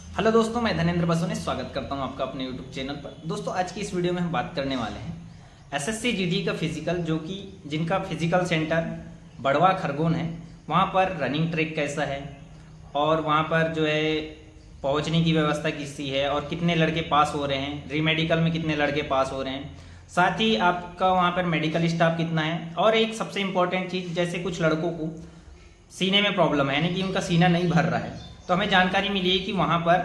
Hello दोस्तों, मैं धनेंद्र बसोने स्वागत करता हूं आपका अपने यूट्यूब चैनल पर। दोस्तों, आज की इस वीडियो में हम बात करने वाले हैं एसएससी जीडी का फिजिकल, जो कि जिनका फिजिकल सेंटर बड़वा खरगोन है, वहां पर रनिंग ट्रैक कैसा है और वहां पर जो है पहुंचने की व्यवस्था किसी है और कितने लड़के पास हो रहे हैं, री मेडिकल में कितने लड़के पास हो रहे हैं, साथ ही आपका वहां पर मेडिकल स्टाफ कितना है। और एक सबसे इम्पोर्टेंट चीज़, जैसे कुछ लड़कों को सीने में प्रॉब्लम है, यानी कि उनका सीना नहीं भर रहा है, तो हमें जानकारी मिली है कि वहां पर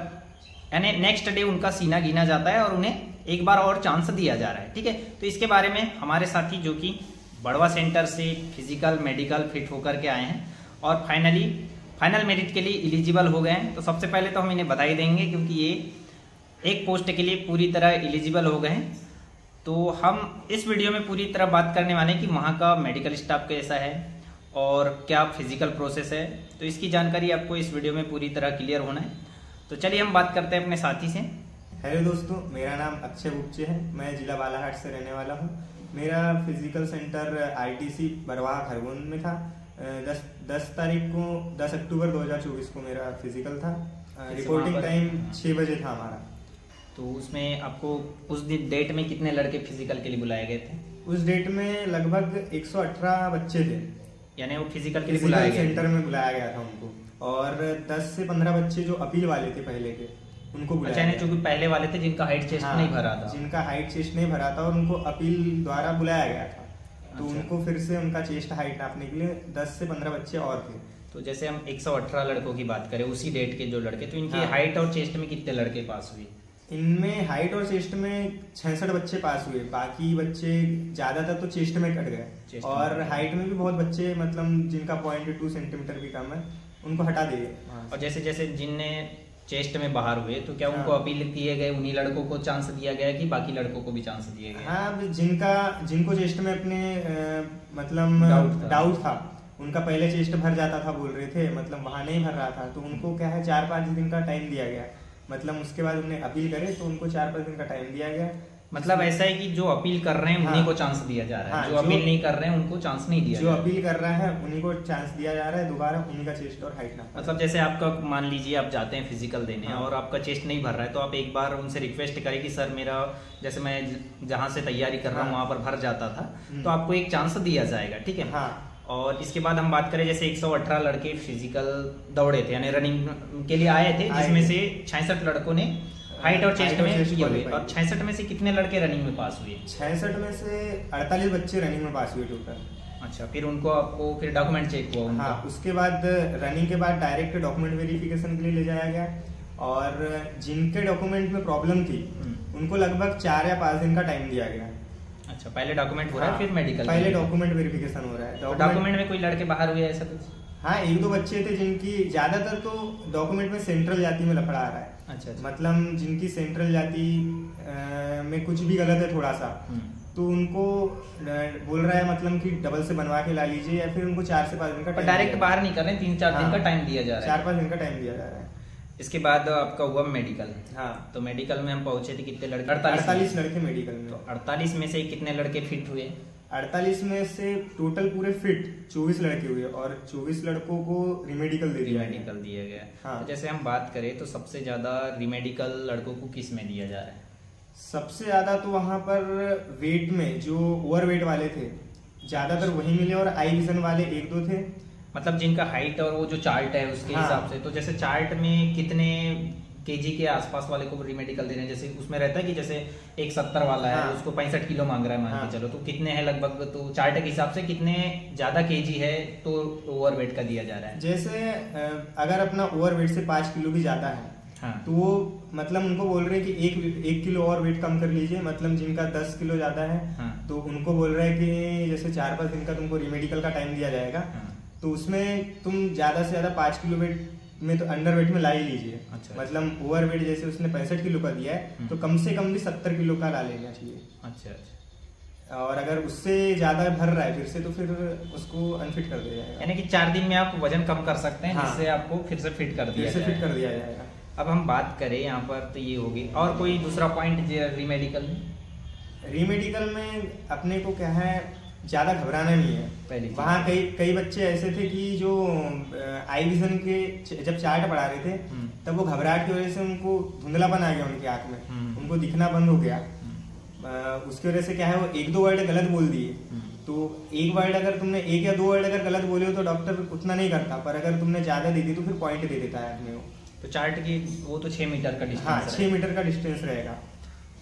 यानी नेक्स्ट डे उनका सीना गिना जाता है और उन्हें एक बार और चांस दिया जा रहा है। ठीक है, तो इसके बारे में हमारे साथी जो कि बड़वा सेंटर से फिजिकल मेडिकल फिट होकर के आए हैं और फाइनल मेरिट के लिए एलिजिबल हो गए हैं। तो सबसे पहले तो हम इन्हें बधाई देंगे, क्योंकि ये एक पोस्ट के लिए पूरी तरह एलिजिबल हो गए हैं। तो हम इस वीडियो में पूरी तरह बात करने वाले हैं कि वहाँ का मेडिकल स्टाफ कैसा है और क्या फिजिकल प्रोसेस है। तो इसकी जानकारी आपको इस वीडियो में पूरी तरह क्लियर होना है। तो चलिए हम बात करते हैं अपने साथी से। हेलो दोस्तों, मेरा नाम अक्षय गुप्चे है। मैं जिला बालाघाट से रहने वाला हूँ। मेरा फिजिकल सेंटर आईटीसी बरवाहा खरगोन में था। 10 अक्टूबर 2024 को मेरा फिजिकल था। रिपोर्टिंग टाइम 6 बजे था हमारा। तो उसमें आपको उस दिन डेट में कितने लड़के फिजिकल के लिए बुलाए गए थे? उस डेट में लगभग 118 बच्चे थे, यानी वो फिजिकल के लिए बुलाए गए सेंटर में बुलाया गया था उनको। और 10 से 15 बच्चे जो अपील वाले थे पहले के, उनको बुलाया गया। जो कि पहले वाले थे जिनका हाइट चेस्ट नहीं भरा था, जिनका हाइट चेस्ट नहीं भरा था और उनको अपील द्वारा बुलाया गया था। तो उनको फिर से उनका चेस्ट हाइट नापने के लिए 10 से 15 बच्चे और थे। तो जैसे हम 118 लड़कों की बात करें उसी डेट के जो लड़के, तो इनकी हाइट और चेस्ट में कितने लड़के पास हुए? इनमें हाइट और चेस्ट में 66 बच्चे पास हुए। बाकी बच्चे ज्यादातर तो चेस्ट में कट गए और हाइट में भी बहुत बच्चे, मतलब जिनका 0.2 सेंटीमीटर भी कम है, उनको हटा दिए। और जैसे जैसे जिनने चेस्ट में बाहर हुए, तो क्या उनको अपील किए गए, उन्हीं लड़कों को चांस दिया गया कि बाकी लड़कों को भी चांस दिए गए? हाँ, जिनको चेस्ट में अपने मतलब डाउट था, उनका पहले चेस्ट भर जाता था बोल रहे थे, मतलब वहां नहीं भर रहा था, तो उनको क्या है 4-5 दिन का टाइम दिया गया। मतलब उसके बाद उन्हें अपील करे तो उनको 4-5 दिन का टाइम दिया गया। मतलब ऐसा है कि जो अपील कर रहे हैं उन्हीं को चांस दिया जा रहा है, जो अपील नहीं कर रहे हैं उनको चांस नहीं दिया। जो अपील कर रहा है उन्हीं को चांस दिया जा रहा है, दोबारा उन्हीं का चेस्ट और हाइट ना। मतलब जैसे आपका मान लीजिए आप जाते हैं फिजिकल देने और आपका चेस्ट नहीं भर रहा है, तो आप एक बार उनसे रिक्वेस्ट करें कि सर मेरा, जैसे मैं जहाँ से तैयारी कर रहा हूँ वहां पर भर जाता था, तो आपको एक चांस दिया जाएगा। ठीक है। और इसके बाद हम बात करें, जैसे 118 लड़के फिजिकल दौड़े थे, यानी रनिंग के लिए आए थे, जिसमें से 66 लड़कों ने हाइट और चेस्ट में किए हुए। और 66 में से कितने लड़के रनिंग में पास हुए? 66 में से 48 बच्चे रनिंग में पास हुए टोटल। अच्छा, फिर उनको आपको फिर डॉक्यूमेंट चेक हुआ उनका? उसके बाद रनिंग के बाद डायरेक्ट डॉक्यूमेंट वेरिफिकेशन के लिए ले जाया गया। और जिनके डॉक्यूमेंट में प्रॉब्लम थी उनको लगभग 4 या 5 दिन का टाइम दिया गया। अच्छा, पहले डॉक्यूमेंट हो रहा है, फिर मेडिकल? पहले डॉक्यूमेंट वेरिफिकेशन हो रहा है। डॉक्यूमेंट में कोई लड़के बाहर हुए ऐसा कुछ? हाँ, 1-2 बच्चे थे जिनकी, ज्यादातर तो डॉक्यूमेंट में सेंट्रल जाति में लफड़ा आ रहा है। अच्छा। मतलब जिनकी सेंट्रल जाति में कुछ भी गलत है थोड़ा सा, तो उनको बोल रहा है मतलब कि डबल से बनवा के ला लीजिए, या फिर उनको 4 से 5 दिन का डायरेक्ट बाहर नहीं कर रहे, 3-4 दिन का टाइम दिया जा रहा है। 4-5 दिन का टाइम दिया जा रहा है। इसके बाद आपका हुआ मेडिकल। हाँ, तो मेडिकल में हम पहुंचे थे, कितने लड़के? 48 लड़के मेडिकल में। तो 48 में से कितने लड़के फिट हुए? 48 में से टोटल पूरे फिट 24 लड़के हुए और 24 लड़कों को रिमेडिकल दिया गया। हाँ। तो जैसे हम बात करें तो सबसे ज्यादा रिमेडिकल लड़कों को किस में दिया जा रहा है? सबसे ज्यादा तो वहां पर वेट में जो ओवर वेट वाले थे ज्यादातर वही मिले, और आई विजन वाले 1-2 थे। मतलब जिनका हाइट और वो जो चार्ट है उसके हिसाब से, तो जैसे चार्ट में कितने केजी के आसपास वाले को रिमेडिकल दे रहे हैं? जैसे उसमें रहता है कि जैसे एक 70 वाला है, उसको 65 किलो मांग रहा है, मान के चलो, तो कितने हैं लगभग? तो चार्ट के हिसाब से कितने ज्यादा केजी है तो ओवरवेट का दिया जा रहा है? जैसे अगर अपना ओवरवेट से 5 किलो भी ज्यादा है, तो वो मतलब उनको बोल रहे हैं कि 1 किलो और वेट कम कर लीजिए। मतलब जिनका 10 किलो ज्यादा है, तो उनको बोल रहे हैं कि जैसे 4-5 दिन का तुमको रिमेडिकल का टाइम दिया जाएगा, तो उसमें तुम ज्यादा से ज्यादा 5 किलो वेट में तो अंडर वेट में ला ही लीजिए। अच्छा। मतलब ओवर वेट जैसे उसने 65 किलो का दिया है, तो कम से कम भी 70 किलो का ला लेना चाहिए। अच्छा। और अगर उससे ज्यादा भर रहा है फिर से, तो फिर उसको अनफिट कर दिया जाएगा। यानी कि 4 दिन में आप वजन कम कर सकते हैं, जिससे आपको फिर से फिट कर दिया जाएगा। अब हम बात करें यहाँ पर, तो ये होगी। और कोई दूसरा पॉइंट रिमेडिकल में? रिमेडिकल में अपने को क्या है, ज्यादा घबराना नहीं है पहले। वहाँ कई बच्चे ऐसे थे कि जो आई विजन के जब चार्ट पढ़ा रहे थे तब वो घबराहट की वजह से उनको धुंधलापन आ गया उनकी आंख में, उनको दिखना बंद हो गया। उसकी वजह से क्या है, वो 1-2 वर्ड गलत बोल दिए। तो एक वर्ड अगर तुमने 1 या 2 वर्ड अगर गलत बोले हो तो डॉक्टर उतना नहीं करता, पर अगर तुमने ज्यादा दे दी तो फिर पॉइंट दे देता है अपने। तो चार्ट की वो तो 6 मीटर का डिस्टेंस। हाँ, 6 मीटर का डिस्टेंस रहेगा।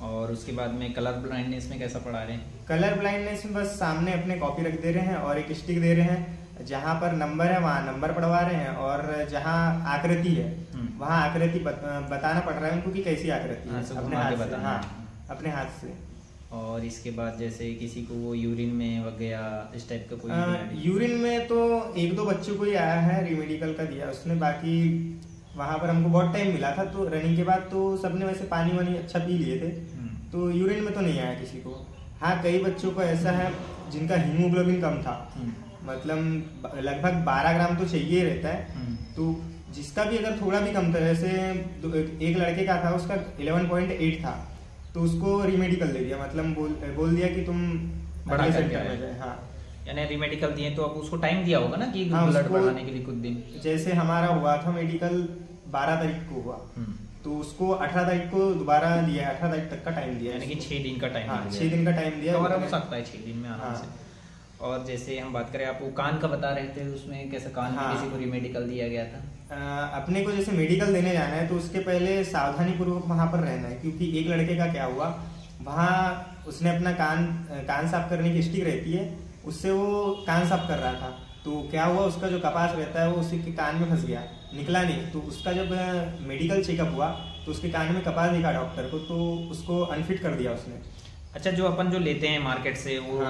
और उसके बाद में कलर ब्लाइंडनेस में कैसा पढ़ा रहे हैं? कलर ब्लाइंडनेस में बस सामने अपने कॉपी रख दे रहे हैं और एक स्टिक दे रहे हैं, जहाँ पर नंबर है वहाँ नंबर पढ़वा रहे हैं, और जहाँ आकृति है वहाँ आकृति बताना पड़ रहा है उनको कि कैसी आकृति है, अपने हाथ से। हाँ, अपने हाथ से। और इसके बाद जैसे किसी को वो यूरिन में वगैरह इस टाइप का कोई? यूरिन में तो 1-2 बच्चों को ही आया है, रीमेडिकल का दिया उसने। बाकी वहाँ पर हमको बहुत टाइम मिला था, तो रनिंग के बाद तो सबने वैसे पानी वानी अच्छा पी लिए थे, तो यूरिन में तो नहीं आया किसी को। हाँ, कई बच्चों को ऐसा है जिनका हीमोग्लोबिन कम था, मतलब लगभग 12 ग्राम तो चाहिए रहता है, तो जिसका भी अगर थोड़ा भी कम था, जैसे एक लड़के का था उसका 11.8 था, तो उसको रीमेडिकल दे दिया, मतलब बोल दिया कि तुम बड़ा सेंटर में जाए। हाँ, यानी रीमेडिकल दिए तो अब उसको टाइम दिया होगा ना कि हाँ, ब्लड बढ़ाने के लिए कुछ दिन। जैसे हमारा हुआ था मेडिकल 12 तारीख को हुआ, तो उसको 18 तारीख को दोबारा दिया, 18 तारीख तक का टाइम दिया, यानी कि 6 दिन का टाइम। हाँ, 6 दिन का टाइम दिया, कवर हो सकता है 6 दिन में आराम से। और जैसे हम बात करें, आपको कान का बता रहे थे, उसमें कैसा कान में किसी को रीमेडिकल दिया गया था? अपने को जैसे मेडिकल देने जाना है तो उसके पहले सावधानी पूर्वक वहां पर रहना है, क्योंकि एक लड़के का क्या हुआ, वहाँ उसने अपना कान साफ करने की स्टिक रहती है, उससे वो कान साफ कर रहा था, तो क्या हुआ, उसका जो कपास रहता है वो उसी के कान में फंस गया, निकला नहीं। तो उसका जब मेडिकल चेकअप हुआ तो उसके कान में कपास दिखा डॉक्टर को, तो उसको अनफिट कर दिया उसने। अच्छा, जो अपन जो लेते हैं मार्केट से वो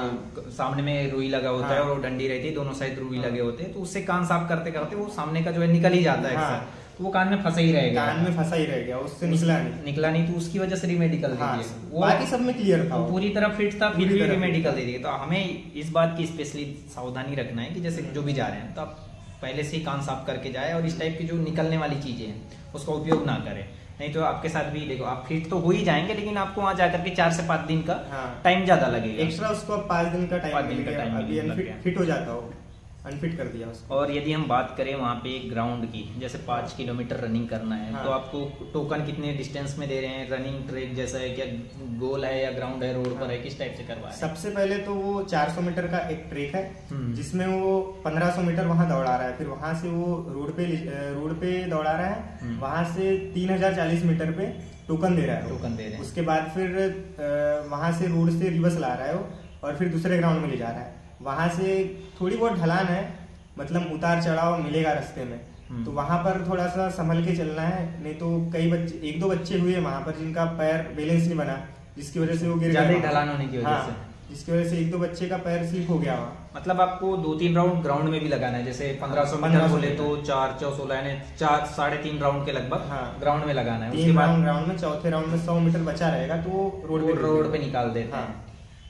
सामने में रुई लगा होता है और वो डंडी रहती है, दोनों साइड रुई लगे होते हैं, तो उससे कान साफ करते करते वो सामने का जो है निकल ही जाता है, तो वो कान में फंसा ही रहेगा। कान में फंसा ही रह गया, उससे निकला नहीं, तो उसकी वजह से रीमेडिकल दे दिया। वो बाकी सब में क्लियर था, पूरी तरह फिट था, फिर भी रीमेडिकल दे दिया। तो हमें इस बात की स्पेशली सावधानी रखना है कि जैसे जो भी जा रहे हैं तो आप पहले से ही कान साफ करके जाए, और इस टाइप की जो निकलने वाली चीजें हैं उसका उपयोग ना करें, नहीं तो आपके साथ भी देखो आप फिट तो हो ही जाएंगे, लेकिन आपको वहाँ जाकर के 4 से 5 दिन का टाइम ज्यादा लगेगा एक्स्ट्रा। उसको 5 दिन का टाइम फिट हो जाता हो, अनफिट कर दिया उसको। और यदि हम बात करें वहाँ पे ग्राउंड की, जैसे 5 किलोमीटर रनिंग करना है, तो आपको टोकन कितने डिस्टेंस में दे रहे हैं? रनिंग ट्रैक जैसा है क्या, गोल है या ग्राउंड है, रोड पर है, किस टाइप से करवा है? सबसे पहले तो वो 400 मीटर का एक ट्रैक है, जिसमें वो 1500 मीटर वहाँ दौड़ा रहा है, फिर वहाँ से वो रोड पे दौड़ा रहा है, वहाँ से 3040 मीटर पे टोकन दे रहा है। उसके बाद फिर वहाँ से रोड से रिवर्स ला रहा है वो, और फिर दूसरे ग्राउंड में ले जा रहा है। वहां से थोड़ी बहुत ढलान है, मतलब उतार चढ़ाव मिलेगा रास्ते में, तो वहां पर थोड़ा सा संभल के चलना है, नहीं तो कई बच्चे 1-2 बच्चे हुए वहां पर जिनका पैर बैलेंस नहीं बना, जिसकी वजह से वो गिर गए, ढलान होने की वजह से, जिसकी वजह से 1-2 बच्चे का पैर स्लिप हो गया वहाँ। मतलब आपको 2-3 राउंड ग्राउंड में भी लगाना है, जैसे 1500 मीटर बोले तो 4-4-16 यानी 4-3.5 राउंड के लगभग ग्राउंड में लगाना है। उसके बाद ग्राउंड में चौथे राउंड में 100 मीटर बचा रहेगा तो रोड पे निकाल देते हैं।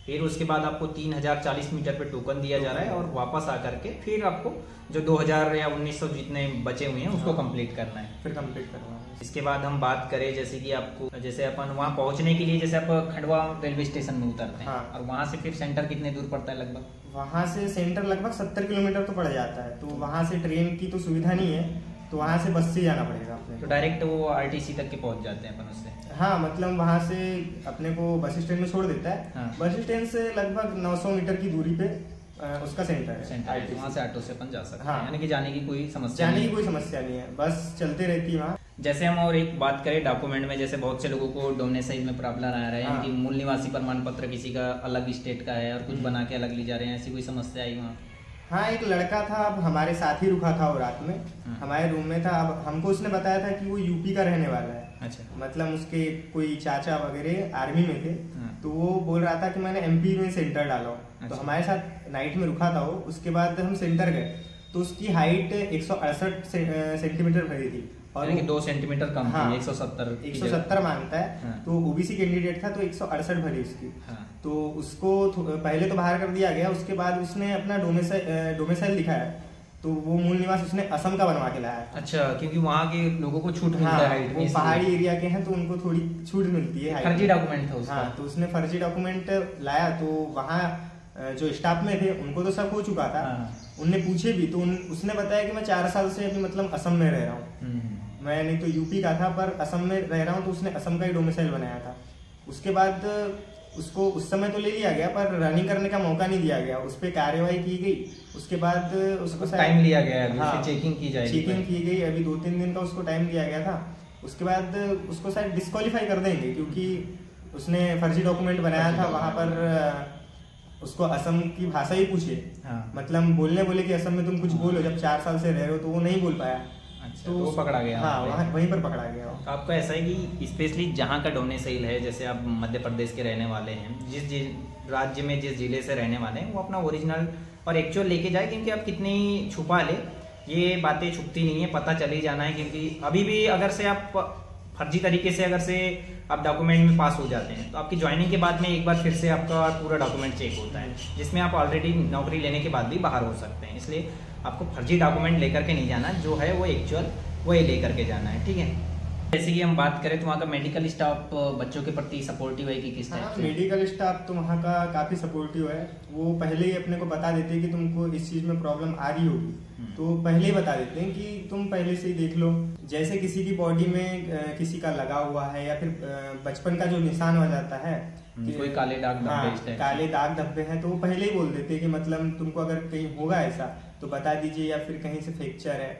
फिर उसके बाद आपको 3040 मीटर पे टोकन दिया जा रहा है, और वापस आकर के फिर आपको जो 2000 या 1900 जितने बचे हुए हैं उसको कंप्लीट करना है, फिर कंप्लीट करना है। इसके बाद हम बात करें जैसे कि आपको, जैसे अपन वहाँ पहुँचने के लिए जैसे आप खंडवा रेलवे स्टेशन में उतरते हैं, और वहाँ से फिर सेंटर कितने दूर पड़ता है लगभग? वहाँ से सेंटर लगभग 70 किलोमीटर तो पड़ जाता है, तो वहाँ से ट्रेन की तो सुविधा नहीं है, तो वहाँ से बस से जाना पड़ेगा अपने। तो डायरेक्ट वो RTC तक के पहुँच जाते हैं अपन उससे? हाँ, मतलब वहाँ से अपने को बस स्टैंड में छोड़ देता है। बस स्टैंड से लगभग 900 मीटर की दूरी पे उसका सेंटर है। वहाँ से ऑटो से अपन जा सकते हैं, यानी कि जाने की कोई समस्या नहीं है, बस चलते रहती है वहाँ। जैसे हम और एक बात करें डॉक्यूमेंट में, जैसे बहुत से लोगों को डोमेसाइल में प्रॉब्लम आ रहा है कि मूल निवासी प्रमाण पत्र किसी का अलग स्टेट का है और कुछ बना के अलग ले जा रहे हैं, ऐसी कोई समस्या आई वहाँ? हाँ, एक लड़का था, अब हमारे साथ ही रुका था, वो रात में हमारे रूम में था। अब हमको उसने बताया था कि वो यूपी का रहने वाला है। अच्छा। मतलब उसके कोई चाचा वगैरह आर्मी में थे, तो वो बोल रहा था कि मैंने MP में सेंटर डाला हो। अच्छा। तो हमारे साथ नाइट में रुका था वो। उसके बाद हम सेंटर गए तो उसकी हाइट 168 सेंटीमीटर भरी थी, और 2 सेंटीमीटर कम थी। 170 मांगता है। तो OBC कैंडिडेट था, तो 168 भरी उसकी। तो उसको पहले तो बाहर कर दिया गया, उसके बाद उसने अपना डोमेसाइल दिखाया, तो वो मूल निवास उसने असम का बनवा के लाया। अच्छा, क्योंकि वहाँ के लोगों को छूट मिलता है हाइट में, पहाड़ी एरिया के हैं तो उनको थोड़ी छूट मिलती है। फर्जी डॉक्यूमेंट था उसका। तो उसने फर्जी डॉक्यूमेंट लाया, तो वहाँ जो स्टाफ में थे उनको तो सब हो चुका था। उनने पूछे भी तो उसने बताया कि मैं 4 साल से अभी मतलब असम में रह रहा हूँ। मैं नहीं तो यूपी का था, पर असम में रह रहा हूँ। तो उसने असम का ही डोमिसाइल बनाया था। उसके बाद उसको उस समय तो ले लिया गया, पर रनिंग करने का मौका नहीं दिया गया। उस पर कार्यवाही की गई। उसके बाद उसको टाइम लिया गया, हाँ, चेकिंग की जाएगी। चेकिंग की गई। अभी 2-3 दिन का उसको टाइम दिया गया था। उसके बाद उसको शायद डिस्क्वालीफाई कर देंगे, क्योंकि उसने फर्जी डॉक्यूमेंट बनाया था। वहां पर उसको असम की भाषा ही पूछे, मतलब बोले कि असम में तुम कुछ बोलो, जब 4 साल से रह रहे हो, तो वो नहीं बोल पाया। अच्छा, तो वो पकड़ा गया। हाँ, वहीं पर पकड़ा गया। तो आपका ऐसा है कि स्पेशली जहाँ का डोमिसाइल है, जैसे आप मध्य प्रदेश के रहने वाले हैं, जिस राज्य में जिस जिले से रहने वाले हैं, वो अपना ओरिजिनल और एक्चुअल लेके जाए। क्योंकि आप कितनी छुपा ले, ये बातें छुपती नहीं है, पता चल ही जाना है। क्योंकि अभी भी अगर से आप फर्जी तरीके से अगर से आप डॉक्यूमेंट में पास हो जाते हैं, तो आपकी ज्वाइनिंग के बाद में एक बार फिर से आपका पूरा डॉक्यूमेंट चेक होता है, जिसमें आप ऑलरेडी नौकरी लेने के बाद भी बाहर हो सकते हैं। इसलिए आपको फर्जी डॉक्यूमेंट लेकर के नहीं जाना, जो है वो एक्चुअल वही लेकर के जाना है, ठीक है। जैसे कि हम बात करें तो वहाँ का मेडिकल स्टाफ बच्चों के प्रति सपोर्टिव है कि किस टाइप से? मेडिकल स्टाफ तो वहाँ का काफी सपोर्टिव है। वो पहले ही अपने को बता देते हैं कि तुमको इस चीज में प्रॉब्लम आ रही होगी, तो पहले ही बता देते हैं कि तुम पहले से ही देख लो। जैसे किसी की बॉडी में किसी का लगा हुआ है, या फिर बचपन का जो निशान हो जाता है, कोई काले दाग धब्बे, काले दाग धब्बे हैं, तो वो पहले ही बोल देते हैं कि मतलब तुमको अगर कहीं होगा ऐसा तो बता दीजिए, या फिर कहीं से फ्रैक्चर है,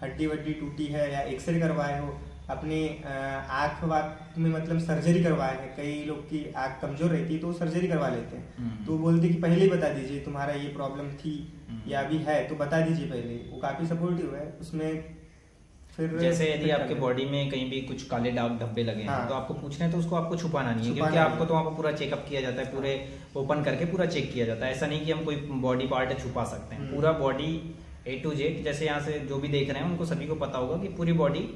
हड्डी वड्डी टूटी है, या एक्सरे करवाए हो, अपनी आँख वाँख में मतलब सर्जरी करवाए हैं। कई लोग की आँख कमजोर रहती है तो सर्जरी करवा लेते हैं। तो बोलते कि पहले ही बता दीजिए तुम्हारा ये प्रॉब्लम थी या अभी है, तो बता दीजिए पहले। वो काफी सपोर्टिव है उसमें। फिर जैसे यदि आपके बॉडी में कहीं भी कुछ काले दाग धब्बे लगे हैं, तो आपको पूछना है तो उसको आपको छुपाना नहीं है, क्योंकि आपको तो वहाँ पर पूरा चेकअप किया जाता है, पूरे ओपन करके पूरा चेक किया जाता है। ऐसा नहीं कि हम कोई बॉडी पार्ट छुपा सकते हैं। पूरा बॉडी A to Z, जैसे यहाँ से जो भी देख रहे हैं उनको सभी को पता होगा कि पूरी बॉडी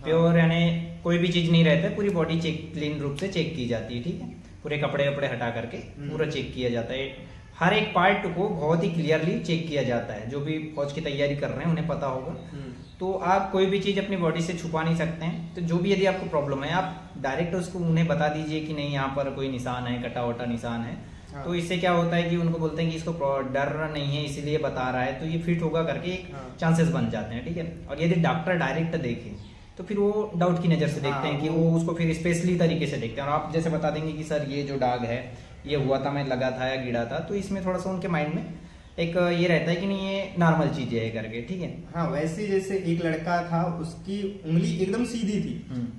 प्योर, यानी कोई भी चीज नहीं रहता है, पूरी बॉडी चेक क्लीन रूप से चेक की जाती है, ठीक है। पूरे कपड़े वपड़े हटा करके पूरा चेक किया जाता है। हर एक पार्ट को बहुत ही क्लियरली चेक किया जाता है। जो भी फौज की तैयारी कर रहे हैं उन्हें पता होगा। तो आप कोई भी चीज अपनी बॉडी से छुपा नहीं सकते हैं। तो जो भी यदि आपको प्रॉब्लम है, आप डायरेक्ट उसको उन्हें बता दीजिए कि नहीं, यहाँ पर कोई निशान है, कटा वटा निशान है। तो इससे क्या होता है कि उनको बोलते हैं कि इसको डर नहीं है इसीलिए बता रहा है, तो ये फिट होगा करके एक चांसेस बन जाते हैं, ठीक है। और यदि डॉक्टर डायरेक्ट देखे तो फिर वो डाउट की नजर से देखते हैं कि वो उसको फिर स्पेशली तरीके से देखते हैं। और आप जैसे बता देंगे कि सर ये जो दाग है ये हुआ था, मैं लगा था या गिरा था, तो इसमें थोड़ा सा उनके माइंड में एक ये रहता है कि नहीं ये नॉर्मल चीज है करके, ठीक है। हाँ, वैसे जैसे एक लड़का था, उसकी उंगली एकदम सीधी थी,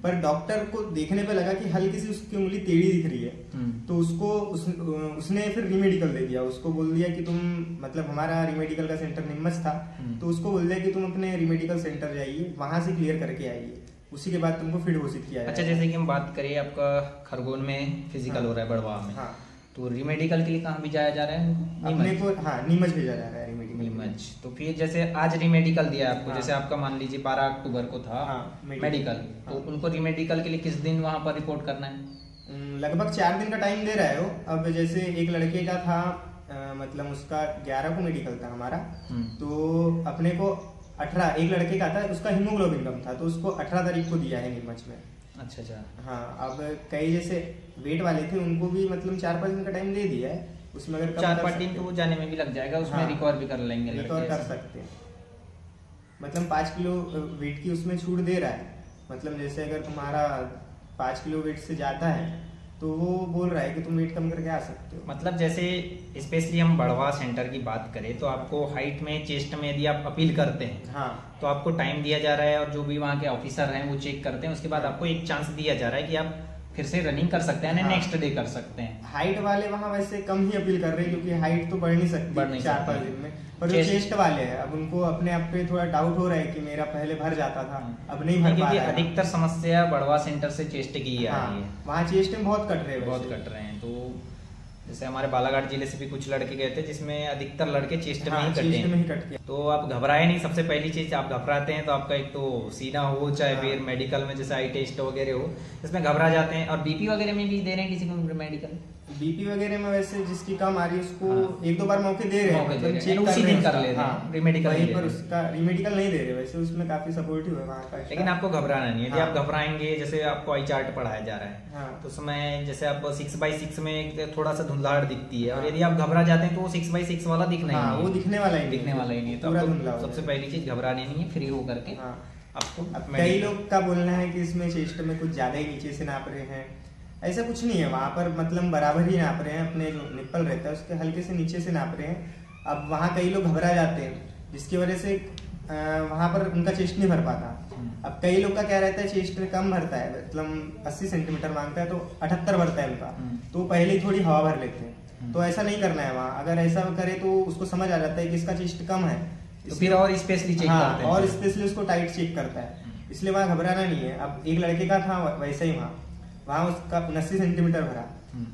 पर डॉक्टर को देखने पे लगा कि हल्की सी उसकी उंगली टेढ़ी दिख रही है। तो उसने फिर रीमेडिकल दे दिया। उसको बोल दिया कि तुम, मतलब हमारा रीमेडिकल का सेंटर नीमच था, तो उसको बोल दिया कि तुम अपने रीमेडिकल सेंटर जाइए, वहां से क्लियर करके आइए, उसी के बाद तुमको फिर घोषित किया जाएगा। अच्छा, जैसे कि हम बात करें आपका खरगोन में फिजिकल हो रहा है, बड़वा में, तो रीमेडिकल के लिए कहाँ भी जाया जा रहा है? अपने को नीमच भेजा जा रहा है नीमच। तो फिर जैसे आज रीमेडिकल दिया आपको, जैसे आपका मान लीजिए 12 अक्टूबर को था मेडिकल, तो उनको रीमेडिकल के लिए किस दिन वहां पर रिपोर्ट करना है? लगभग 4 दिन का टाइम दे रहा है वो। अब जैसे एक लड़के का था, मतलब उसका 11 को मेडिकल था हमारा, तो अपने को 18, एक लड़के का था, उसका हीमोग्लोबिन कम था, तो उसको 18 तारीख को दिया है नीमच में। अच्छा। हाँ, अब कई जैसे वेट वाले थे उनको भी मतलब 4-5 दिन का टाइम दे दिया है। उसमें अगर 4-5 दिन तो वो जाने में भी लग जाएगा, उसमें रिकवर भी कर लेंगे, रिकवर कर सकते हैं। मतलब 5 किलो वेट की उसमें छूट दे रहा है। मतलब जैसे अगर तुम्हारा 5 किलो वेट से ज्यादा है तो वो बोल रहा है कि तुम वेट कम करके आ सकते हो। मतलब जैसे स्पेशली हम बड़वा सेंटर की बात करें तो आपको हाइट में, चेस्ट में यदि आप अपील करते हैं, तो आपको टाइम दिया जा रहा है, और जो भी वहाँ के ऑफिसर हैं वो चेक करते हैं। उसके बाद आपको एक चांस दिया जा रहा है कि आप फिर से रनिंग कर सकते हैं, नेक्स्ट डे कर सकते हैं। हाइट वाले वहाँ वैसे कम ही अपील कर रहे हैं, क्योंकि हाइट तो बढ़ नहीं सकती 4-5 दिन में। पर जो चेस्ट वाले हैं, अब उनको अपने आप पे थोड़ा डाउट हो रहा है कि मेरा पहले भर जाता था, अब नहीं भर पा रहा है। अधिकतर समस्या बड़वा सेंटर से चेस्ट की ही आ रही है। वहाँ चेस्ट में बहुत कट रहे हैं। तो जैसे हमारे बालाघाट जिले से भी कुछ लड़के गए थे, जिसमें अधिकतर लड़के चेस्ट में ही कटे। तो आप घबराए नहीं। सबसे पहली चीज, आप घबराते हैं तो आपका एक तो सीना हो, चाहे फिर मेडिकल में जैसे आई टेस्ट वगैरह हो, इसमें घबरा जाते हैं। और बीपी वगैरह में भी दे रहे हैं किसी को मेडिकल? बीपी वगैरह में वैसे जिसकी कम आ रही है उसको एक दो बार मौके दे रहे हैं, मतलब चेक उसी दिन कर ले रहे हैं, रीमेडिकल वहीं पर उसका रीमेडिकल नहीं दे रहे, वैसे उसमें काफी सपोर्टिव है वहाँ का। लेकिन आपको घबराना नहीं है। यदि आप घबराएंगे, जैसे आपको आई चार्ट पढ़ाया जा रहा है तो उसमें जैसे आप 6x6 में थोड़ा सा धुंधलाहट दिखती है, और यदि आप घबरा जाते हैं तो वो 6x6 वाला दिखना ही नहीं, वो दिखने वाला ही नहीं है। तो सबसे पहली चीज घबरानी नहीं है, फ्री होकर के आपको। कई लोग का बोलना है कि इसमें चेस्ट में कुछ ज्यादा ही नीचे से नाप रहे हैं, ऐसा कुछ नहीं है। वहाँ पर मतलब बराबर ही नाप रहे हैं, अपने जो निप्पल रहता है उसके हल्के से नीचे से नाप रहे हैं। अब वहाँ कई लोग घबरा जाते हैं, जिसकी वजह से वहाँ पर उनका चेस्ट नहीं भर पाता। अब कई लोग का क्या रहता है, चेस्ट कम भरता है, मतलब 80 सेंटीमीटर मांगता है तो 78 भरता है उनका, तो पहले ही थोड़ी हवा भर लेते हैं। तो ऐसा नहीं करना है वहाँ, अगर ऐसा करे तो उसको समझ आ जाता है कि इसका चेस्ट कम है, तो फिर और स्पेशली चेक करते हैं, और स्पेशली उसको टाइट चेक करता है, इसलिए वहाँ घबराना नहीं है। अब एक लड़के का था वैसा ही, वहाँ उसका 79 सेंटीमीटर भरा,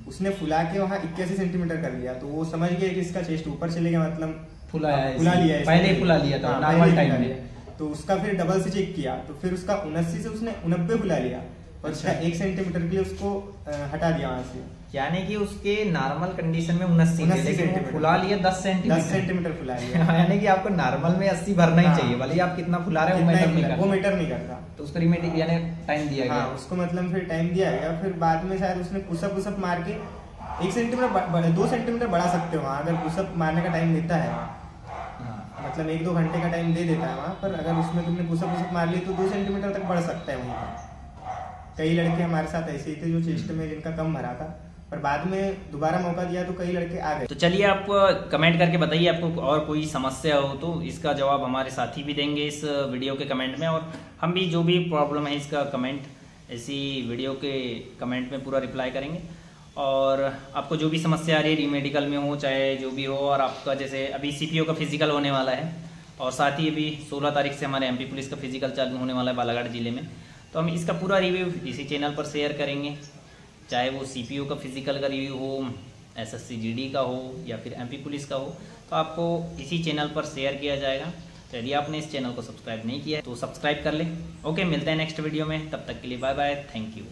उसने फुला के वहाँ 81 सेंटीमीटर कर लिया, तो वो समझ गया कि इसका चेस्ट ऊपर चलेगा, मतलब फुला लिया, पहले ही फुला लिया था नॉर्मल टाइम में। तो उसका फिर डबल से चेक किया, तो फिर उसका 79 से उसने 89 फुला लिया, और उसका 1 सेंटीमीटर के लिए उसको हटा दिया वहाँ से। यानी कि उसके नॉर्मल कंडीशन में 79 लेकिन फुला लिया 10 सेंटीमीटर फुला लिया। यानी कि आपको नॉर्मल में 80 भरना ही चाहिए, भले आप कितना फुला रहे हो वो मैटर नहीं करता। तो उसको रीमेडिकल यानी टाइम दिया गया, उसको मतलब फिर टाइम दिया गया। फिर बाद में शायद उसने पुशअप मार के 1 सेंटीमीटर 2 सेंटीमीटर बढ़ा सकते हो वहाँ, अगर पुशअप मारने का टाइम देता है, मतलब 1-2 घंटे का टाइम दे देता है वहाँ पर। अगर उसमें तुमने पुशअप मार ली तो 2 सेंटीमीटर तक बढ़ सकता है वहीं पर। कई लड़के हमारे साथ ऐसे ही थे जो चेस्ट में जिनका कम भरा था, पर बाद में दोबारा मौका दिया तो कई लड़के आ गए। तो चलिए आप कमेंट करके बताइए आपको और कोई समस्या हो तो इसका जवाब हमारे साथी भी देंगे इस वीडियो के कमेंट में, और हम भी जो भी प्रॉब्लम है इसका कमेंट इसी वीडियो के कमेंट में पूरा रिप्लाई करेंगे। और आपको जो भी समस्या आ रही है रीमेडिकल में हो चाहे जो भी हो, और आपका जैसे अभी CPO का फिजिकल होने वाला है, और साथ ही अभी 16 तारीख से हमारे MP पुलिस का फिजिकल चालू होने वाला है बालाघाट जिले में, तो हम इसका पूरा रिव्यू इसी चैनल पर शेयर करेंगे, चाहे वो CPO का फिजिकल का रिव्यू हो, SSC GD का हो या फिर MP पुलिस का हो, तो आपको इसी चैनल पर शेयर किया जाएगा। तो यदि आपने इस चैनल को सब्सक्राइब नहीं किया है तो सब्सक्राइब कर लें। ओके, मिलते हैं नेक्स्ट वीडियो में, तब तक के लिए बाय बाय, थैंक यू।